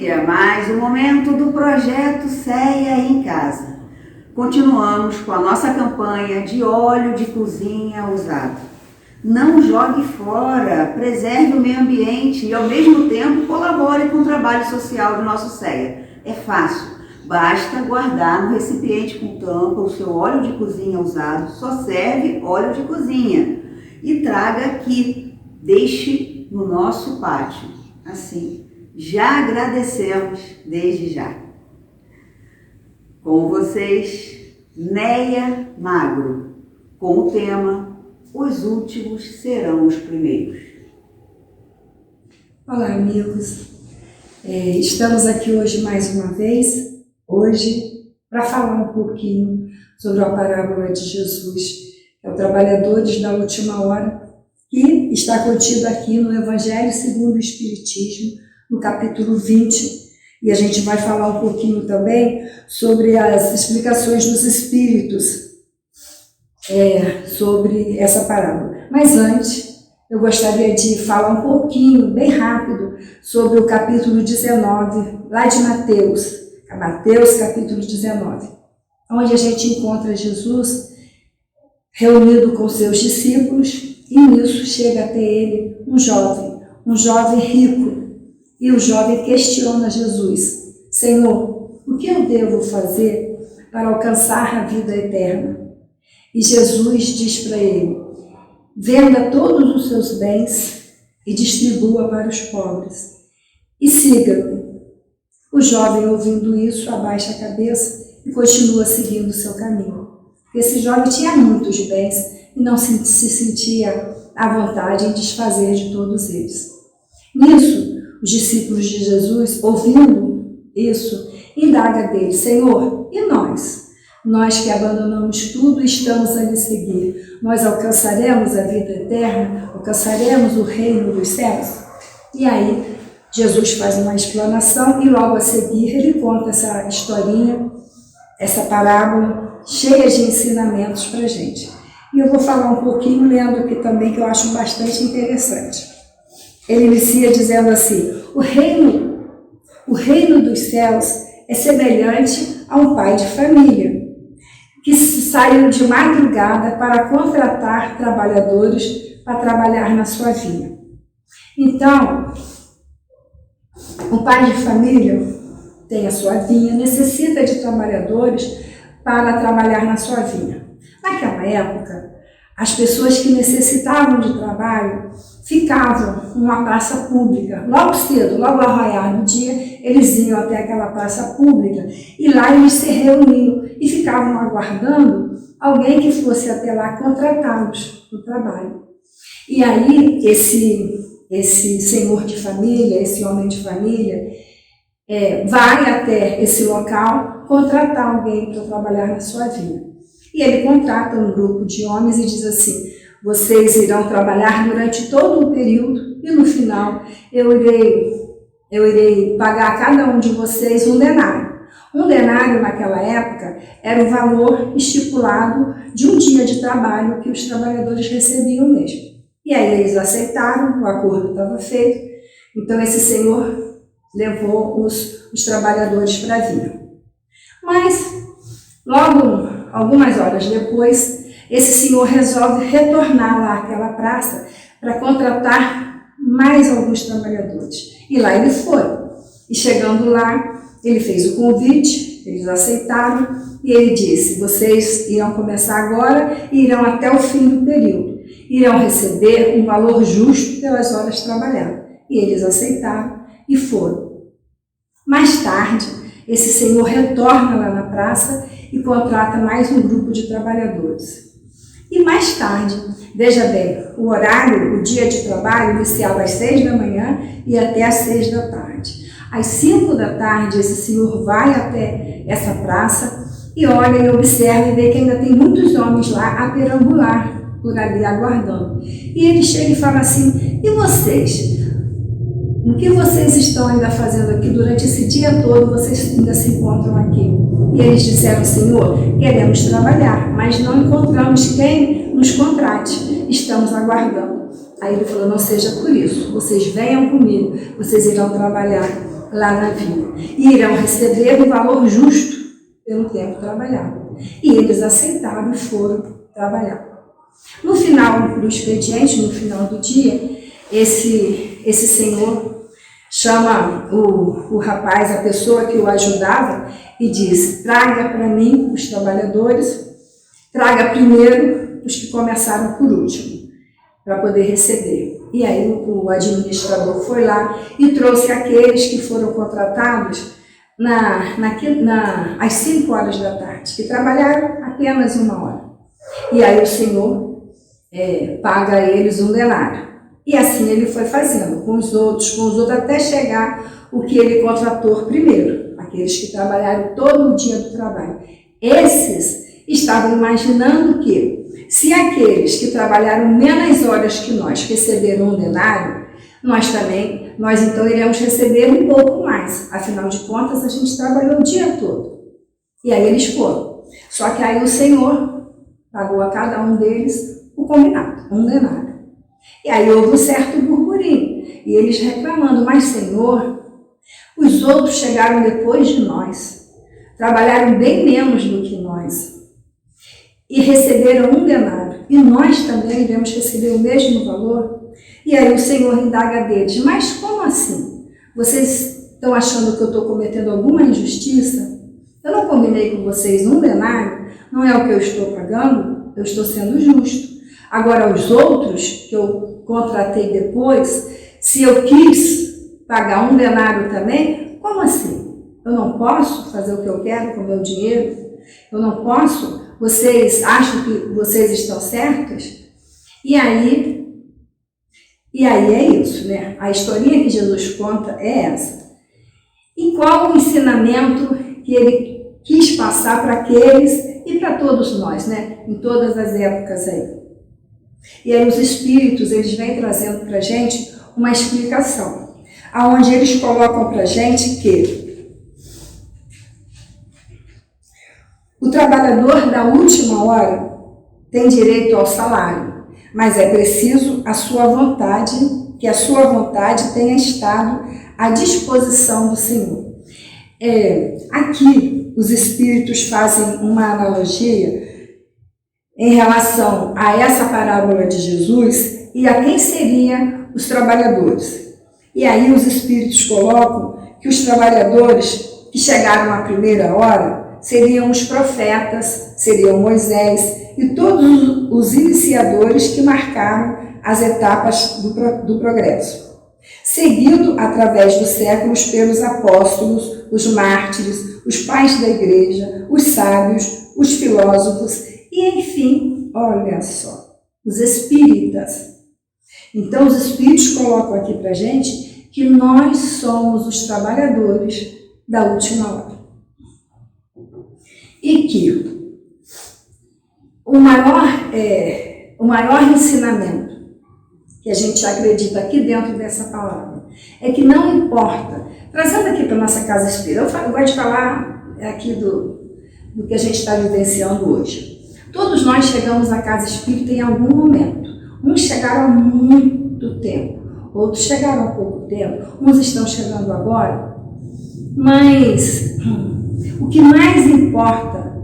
família, mais um momento do projeto Ceia em Casa. Continuamos com a nossa campanha de óleo de cozinha usado. Não jogue fora, preserve o meio ambiente e ao mesmo tempo colabore com o trabalho social do nosso Ceia. É fácil, basta guardar no recipiente com tampa o seu óleo de cozinha usado, só serve óleo de cozinha. E traga aqui, deixe no nosso pátio. Assim, já agradecemos desde já. Com vocês, Neia Magro, com o tema Os Últimos Serão os Primeiros. Olá, amigos. Estamos aqui hoje mais uma vez, para falar um pouquinho sobre a parábola de Jesus, que é o Trabalhadores da Última Hora, que está contido aqui no Evangelho segundo o Espiritismo, no capítulo 20, e a gente vai falar um pouquinho também sobre as explicações dos Espíritos sobre essa parábola. Mas antes, eu gostaria de falar um pouquinho, bem rápido, sobre o capítulo 19, lá de Mateus, capítulo 19, onde a gente encontra Jesus reunido com seus discípulos, e nisso chega até ele um jovem rico, e o jovem questiona Jesus: Senhor, o que eu devo fazer para alcançar a vida eterna? E Jesus diz para ele: venda todos os seus bens e distribua para os pobres, e siga-me. O jovem, ouvindo isso, abaixa a cabeça e continua seguindo o seu caminho. Esse jovem tinha muitos bens e não se sentia à vontade em desfazer de todos eles. Nisso, os discípulos de Jesus, ouvindo isso, indagam dele: Senhor, e nós? Nós que abandonamos tudo e estamos a lhe seguir, nós alcançaremos a vida eterna? Alcançaremos o reino dos céus? E aí, Jesus faz uma explanação e logo a seguir ele conta essa historinha, essa parábola cheia de ensinamentos para a gente. E eu vou falar um pouquinho lendo aqui também, que eu acho bastante interessante. Ele inicia dizendo assim: o reino dos céus é semelhante a um pai de família que saiu de madrugada para contratar trabalhadores para trabalhar na sua vinha. Então, um pai de família tem a sua vinha, necessita de trabalhadores para trabalhar na sua vinha. Naquela época, as pessoas que necessitavam de trabalho ficavam numa praça pública. Logo cedo, logo ao raiar do dia, eles iam até aquela praça pública e lá eles se reuniam e ficavam aguardando alguém que fosse até lá contratá-los no trabalho. E aí, esse senhor de família, esse homem de família, vai até esse local contratar alguém para trabalhar na sua vinha. E ele contrata um grupo de homens e diz assim: vocês irão trabalhar durante todo um período e no final eu irei pagar a cada um de vocês um denário. Um denário naquela época era o valor estipulado de um dia de trabalho que os trabalhadores recebiam mesmo. E aí eles aceitaram, o acordo estava feito, então esse senhor levou os trabalhadores para a vinha. Mas, logo, algumas horas depois, esse senhor resolve retornar lá àquela praça para contratar mais alguns trabalhadores. E lá ele foi. E chegando lá, ele fez o convite, eles aceitaram, e ele disse: vocês irão começar agora e irão até o fim do período. Irão receber um valor justo pelas horas trabalhadas. E eles aceitaram e foram. Mais tarde, esse senhor retorna lá na praça e contrata mais um grupo de trabalhadores. E mais tarde, veja bem, o horário, o dia de trabalho iniciava às 6 da manhã e até às 6 da tarde. Às 5 da tarde, esse senhor vai até essa praça e olha e observa e vê que ainda tem muitos homens lá a perambular por ali, aguardando. E ele chega e fala assim: e vocês? O que vocês estão ainda fazendo aqui durante esse dia todo? Vocês ainda se encontram aqui? E eles disseram: Senhor, queremos trabalhar, mas não encontramos quem nos contrate. Estamos aguardando. Aí ele falou: não seja por isso. Vocês venham comigo. Vocês irão trabalhar lá na vida. E irão receber um valor justo pelo tempo trabalhado. E eles aceitaram e foram trabalhar. No final do expediente, no final do dia, esse senhor chama o rapaz, a pessoa que o ajudava, e diz: traga para mim os trabalhadores, traga primeiro os que começaram por último, para poder receber. E aí o administrador foi lá e trouxe aqueles que foram contratados às 5 horas da tarde, que trabalharam apenas 1 hora. E aí o Senhor paga a eles 1 denário. E assim ele foi fazendo com os outros, até chegar o que ele contratou primeiro, aqueles que trabalharam todo o dia do trabalho. Esses estavam imaginando que, se aqueles que trabalharam menos horas que nós receberam 1 denário, nós então iremos receber um pouco mais. Afinal de contas, a gente trabalhou o dia todo. E aí eles foram. Só que aí o Senhor pagou a cada um deles o combinado, 1 denário. E aí houve um certo burburinho. E eles reclamando: mas Senhor, os outros chegaram depois de nós, trabalharam bem menos do que nós e receberam 1 denário. E nós também iremos receber o mesmo valor? E aí o Senhor indaga deles: mas como assim? Vocês estão achando que eu estou cometendo alguma injustiça? Eu não combinei com vocês 1 denário? Não é o que eu estou pagando? Eu estou sendo justo. Agora, os outros que eu contratei depois, se eu quis pagar 1 denário também, como assim? Eu não posso fazer o que eu quero com o meu dinheiro? Eu não posso? Vocês acham que vocês estão certos? E aí é isso, né? A historinha que Jesus conta é essa. E qual o ensinamento que ele quis passar para aqueles e para todos nós, né? Em todas as épocas aí. E aí os Espíritos, eles vêm trazendo para a gente uma explicação, aonde eles colocam para a gente que o trabalhador da última hora tem direito ao salário, mas é preciso que a sua vontade tenha estado à disposição do Senhor. Aqui os Espíritos fazem uma analogia em relação a essa parábola de Jesus e a quem seriam os trabalhadores. E aí os Espíritos colocam que os trabalhadores que chegaram à primeira hora seriam os profetas, seriam Moisés e todos os iniciadores que marcaram as etapas do progresso. Seguido através dos séculos pelos apóstolos, os mártires, os pais da igreja, os sábios, os filósofos e, enfim, olha só, os espíritas. Então, os Espíritos colocam aqui para a gente que nós somos os trabalhadores da última hora. E que o maior ensinamento que a gente acredita aqui dentro dessa palavra é que não importa, trazendo aqui para a nossa casa espírita, eu gosto de falar aqui do que a gente está vivenciando hoje. Todos nós chegamos na casa espírita em algum momento. Uns chegaram há muito tempo, outros chegaram há pouco tempo, uns estão chegando agora. Mas o que mais importa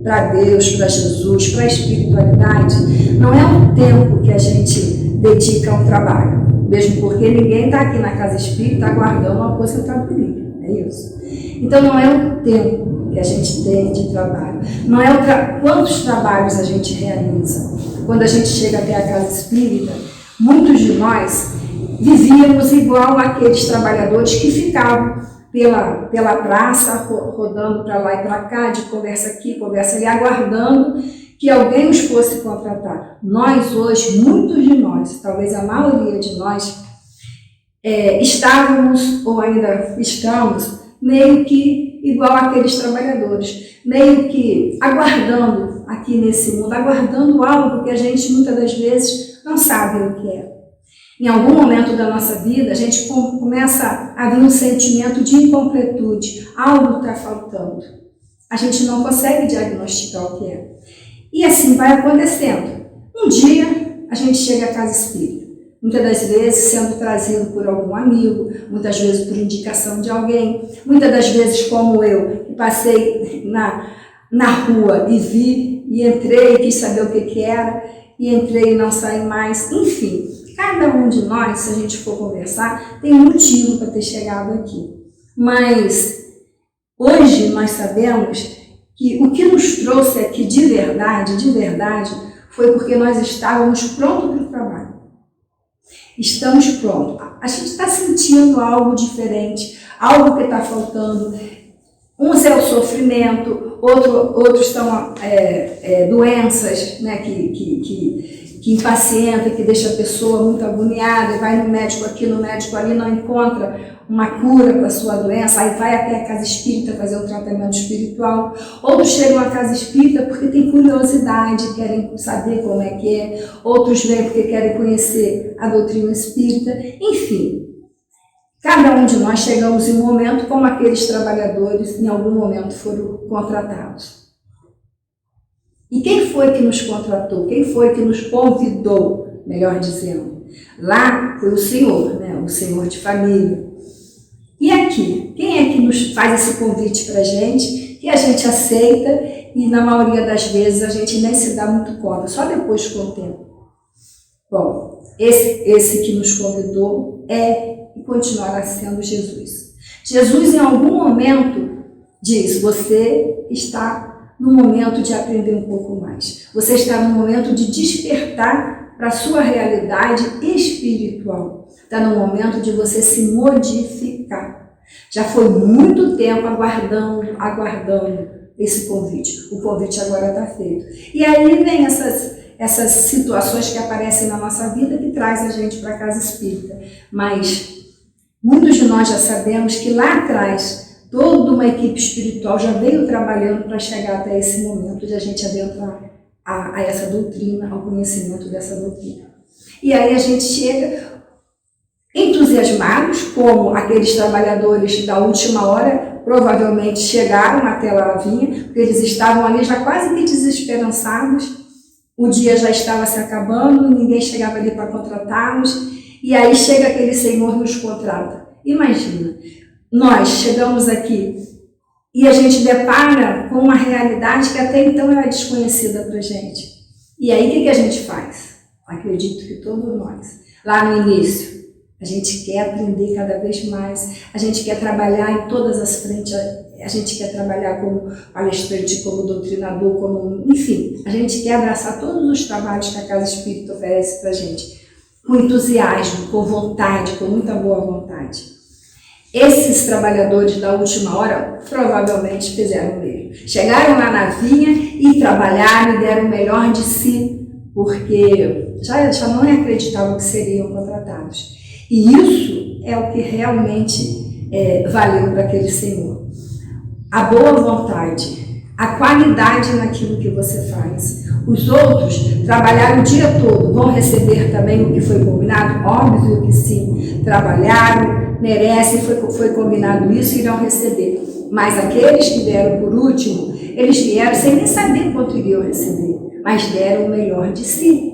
para Deus, para Jesus, para a espiritualidade, não é o tempo que a gente dedica ao trabalho, mesmo porque ninguém está aqui na casa espírita aguardando uma aposentadoria, é isso. Então não é o tempo que a gente tem de trabalho, não é quantos trabalhos a gente realiza. Quando a gente chega até a casa espírita, muitos de nós vivíamos igual aqueles trabalhadores que ficavam pela praça, rodando para lá e para cá, de conversa aqui, conversa ali, aguardando que alguém os fosse contratar. Nós hoje, muitos de nós, talvez a maioria de nós, estávamos ou ainda estamos meio que igual aqueles trabalhadores, meio que aguardando aqui nesse mundo, aguardando algo que a gente muitas das vezes não sabe o que é. Em algum momento da nossa vida, a gente começa a vir um sentimento de incompletude, algo está faltando. A gente não consegue diagnosticar o que é. E assim vai acontecendo. Um dia, a gente chega à casa espírita. muitas das vezes sendo trazido por algum amigo, muitas vezes por indicação de alguém, muitas das vezes como eu, que passei na rua e vi, e entrei, quis saber o que era, e entrei e não saí mais, enfim. Cada um de nós, se a gente for conversar, tem um motivo para ter chegado aqui. Mas hoje nós sabemos que o que nos trouxe aqui de verdade, foi porque nós estávamos prontos para o trabalho. Estamos prontos. A gente está sentindo algo diferente, algo que está faltando. Uns é o sofrimento, outros são doenças, né, que impacienta, que deixa a pessoa muito agoniada, vai no médico aqui, no médico ali, não encontra uma cura para a sua doença, aí vai até a casa espírita fazer um tratamento espiritual. Outros chegam à casa espírita porque têm curiosidade, querem saber como é que é. Outros vêm porque querem conhecer a doutrina espírita. Enfim, cada um de nós chegamos em um momento como aqueles trabalhadores em algum momento foram contratados. E quem foi que nos contratou? Quem foi que nos convidou, melhor dizendo? Lá foi o Senhor, né? O Senhor de família. E aqui, quem é que nos faz esse convite para a gente, que a gente aceita e na maioria das vezes a gente nem se dá muito conta, só depois com o tempo? Bom, esse que nos convidou é e continuará sendo Jesus. Jesus em algum momento diz, você está no momento de aprender um pouco mais. Você está no momento de despertar para a sua realidade espiritual. Está no momento de você se modificar. Já foi muito tempo aguardando esse convite. O convite agora está feito. E aí vem essas situações que aparecem na nossa vida que traz a gente para a casa espírita. Mas muitos de nós já sabemos que lá atrás toda uma equipe espiritual já veio trabalhando para chegar até esse momento de a gente adentrar a essa doutrina, ao conhecimento dessa doutrina. E aí a gente chega entusiasmados, como aqueles trabalhadores da última hora, provavelmente chegaram até Lavinha, porque eles estavam ali já quase que desesperançados, o dia já estava se acabando, ninguém chegava ali para contratá-los, e aí chega aquele Senhor e nos contrata. Imagina, nós chegamos aqui e a gente depara com uma realidade que até então era desconhecida para a gente. E aí o que a gente faz? Acredito que todos nós, lá no início, a gente quer aprender cada vez mais, a gente quer trabalhar em todas as frentes, a gente quer trabalhar como palestrante, como doutrinador, enfim, a gente quer abraçar todos os trabalhos que a Casa Espírita oferece para a gente, com entusiasmo, com vontade, com muita boa vontade. Esses trabalhadores da última hora provavelmente fizeram o mesmo. Chegaram lá na vinha e trabalharam e deram o melhor de si, porque já não acreditavam que seriam contratados. E isso é o que realmente valeu para aquele Senhor. A boa vontade, a qualidade naquilo que você faz. Os outros trabalharam o dia todo, vão receber também o que foi combinado? Óbvio que sim, trabalharam, merecem, foi combinado isso e irão receber. Mas aqueles que deram por último, eles vieram sem nem saber quanto iriam receber, mas deram o melhor de si.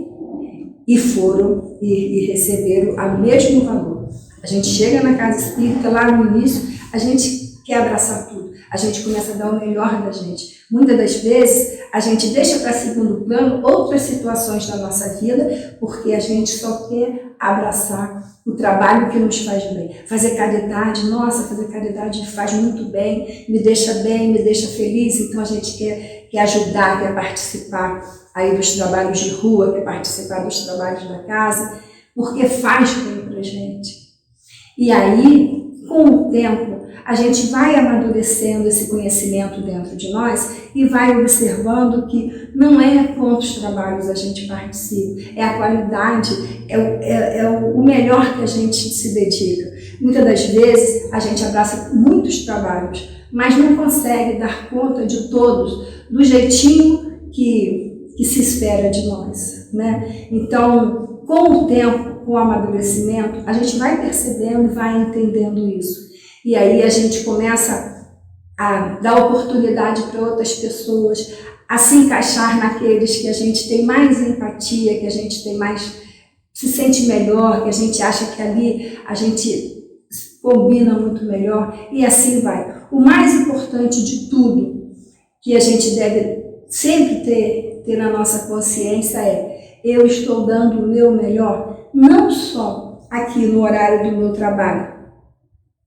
E foram e receberam o mesmo valor. A gente chega na casa espírita, lá no início, a gente quer abraçar tudo. A gente começa a dar o melhor da gente. Muitas das vezes, a gente deixa para segundo plano outras situações da nossa vida, porque a gente só quer abraçar o trabalho que nos faz bem. Fazer caridade, nossa, fazer caridade faz muito bem, me deixa feliz, então a gente quer ajudar, quer participar aí dos trabalhos de rua, quer participar dos trabalhos da casa, porque faz bem para a gente. E aí, com o tempo, a gente vai amadurecendo esse conhecimento dentro de nós e vai observando que não é quantos trabalhos a gente participa, é a qualidade, é o melhor que a gente se dedica. Muitas das vezes a gente abraça muitos trabalhos, mas não consegue dar conta de todos do jeitinho que se espera de nós, né? Então, com o tempo, com o amadurecimento, a gente vai percebendo e vai entendendo isso. E aí a gente começa a dar oportunidade para outras pessoas, a se encaixar naqueles que a gente tem mais empatia, que a gente tem mais se sente melhor, que a gente acha que ali a gente combina muito melhor, e assim vai. O mais importante de tudo que a gente deve sempre ter na nossa consciência é: eu estou dando o meu melhor, não só aqui no horário do meu trabalho,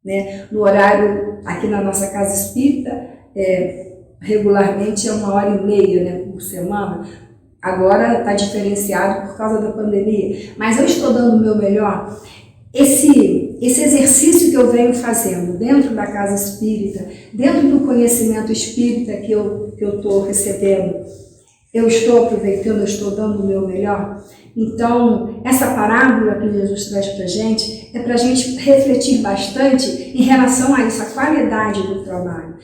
né? No horário aqui na nossa casa espírita, regularmente é 1h30, né, por semana. Agora está diferenciado por causa da pandemia, mas eu estou dando o meu melhor. Esse exercício que eu venho fazendo dentro da casa espírita, dentro do conhecimento espírita que eu estou recebendo, eu estou aproveitando, eu estou dando o meu melhor. Então, essa parábola que Jesus traz para a gente é para a gente refletir bastante em relação a isso, a qualidade do trabalho.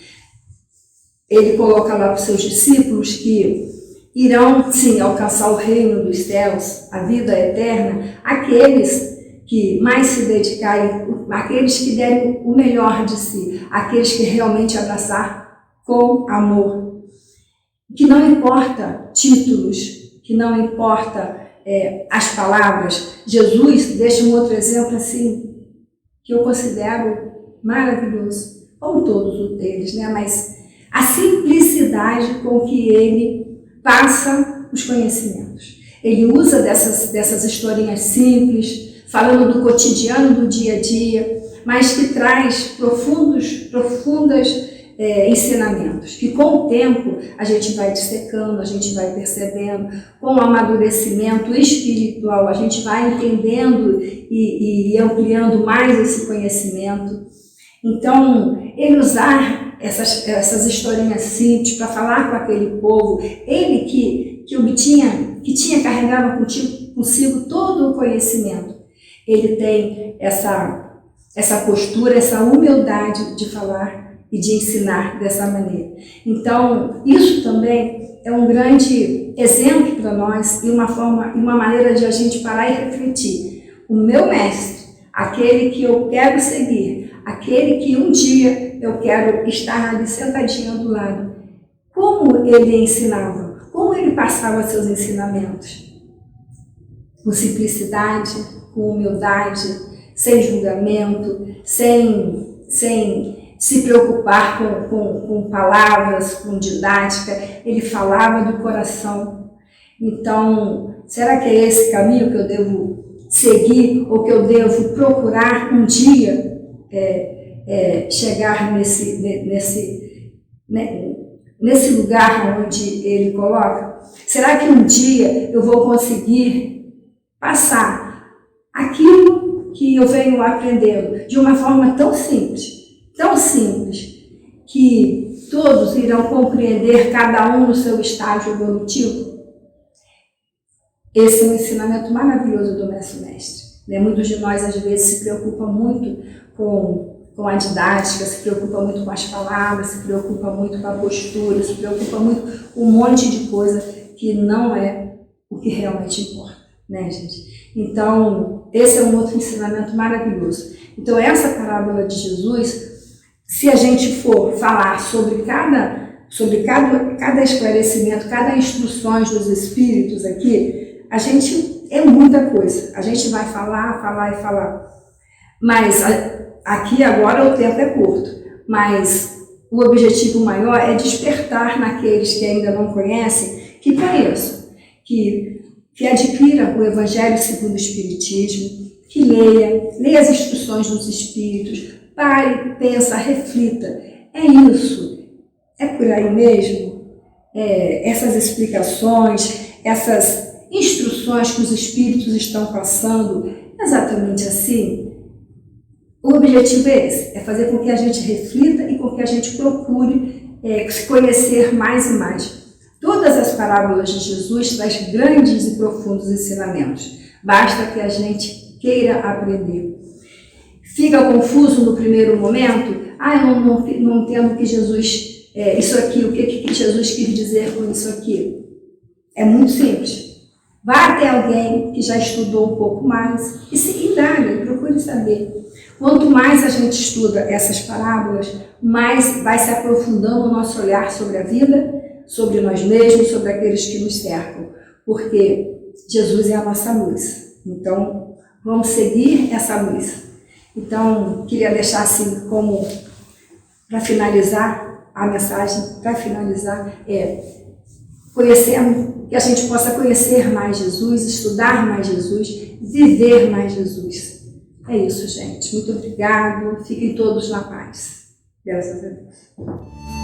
Ele coloca lá para os seus discípulos que irão, sim, alcançar o reino dos céus, a vida eterna, aqueles que mais se dedicarem, aqueles que derem o melhor de si, aqueles que realmente abraçar com amor. Que não importa títulos, que não importa as palavras. Jesus deixa um outro exemplo assim, que eu considero maravilhoso, como todos eles, né? Mas a simplicidade com que ele passa os conhecimentos. Ele usa dessas historinhas simples, falando do cotidiano, do dia a dia, mas que traz profundos ensinamentos, que com o tempo a gente vai dissecando, a gente vai percebendo, com o amadurecimento espiritual, a gente vai entendendo e ampliando mais esse conhecimento. Então, ele usar essas historinhas simples para falar com aquele povo, ele que tinha carregado consigo todo o conhecimento, ele tem essa postura, essa humildade de falar e de ensinar dessa maneira. Então, isso também é um grande exemplo para nós e uma maneira de a gente parar e refletir. O meu mestre, aquele que eu quero seguir, aquele que um dia eu quero estar ali sentadinho do lado, como ele ensinava, como ele passava seus ensinamentos? Com simplicidade, com humildade, sem julgamento, sem se preocupar com palavras, com didática. Ele falava do coração. Então, será que é esse caminho que eu devo seguir ou que eu devo procurar um dia chegar nesse lugar onde ele coloca? Será que um dia eu vou conseguir passar aquilo que eu venho aprendendo de uma forma tão simples, que todos irão compreender, cada um no seu estágio evolutivo? Esse é um ensinamento maravilhoso do nosso mestre. Muitos de nós, às vezes, se preocupam muito com a didática, se preocupa muito com as palavras, se preocupa muito com a postura, se preocupa muito com um monte de coisa que não é o que realmente importa, né, gente? Então, esse é um outro ensinamento maravilhoso. Então, essa parábola de Jesus, se a gente for falar sobre cada esclarecimento, cada instruções dos Espíritos aqui, a gente é muita coisa. A gente vai falar. Mas aqui agora o tempo é curto. Mas o objetivo maior é despertar naqueles que ainda não conhecem, que conheçam, que adquira o Evangelho segundo o Espiritismo, que leia as instruções dos Espíritos, pare, pensa, reflita. É isso? É por aí mesmo? Essas explicações, essas instruções que os Espíritos estão passando, exatamente assim? O objetivo é esse, é fazer com que a gente reflita e com que a gente procure se conhecer mais e mais. Todas as parábolas de Jesus trazem grandes e profundos ensinamentos. Basta que a gente queira aprender. Fica confuso no primeiro momento? Eu não entendo que Jesus, isso aqui, o que Jesus quis dizer com isso aqui? É muito simples. Vá até alguém que já estudou um pouco mais e se indague, procure saber. Quanto mais a gente estuda essas parábolas, mais vai se aprofundando o nosso olhar sobre a vida, sobre nós mesmos, sobre aqueles que nos cercam. Porque Jesus é a nossa luz. Então, vamos seguir essa luz. Então, queria deixar assim como, para finalizar, a mensagem, para finalizar, que a gente possa conhecer mais Jesus, estudar mais Jesus, viver mais Jesus. É isso, gente. Muito obrigado. Fiquem todos na paz. Graças a Deus.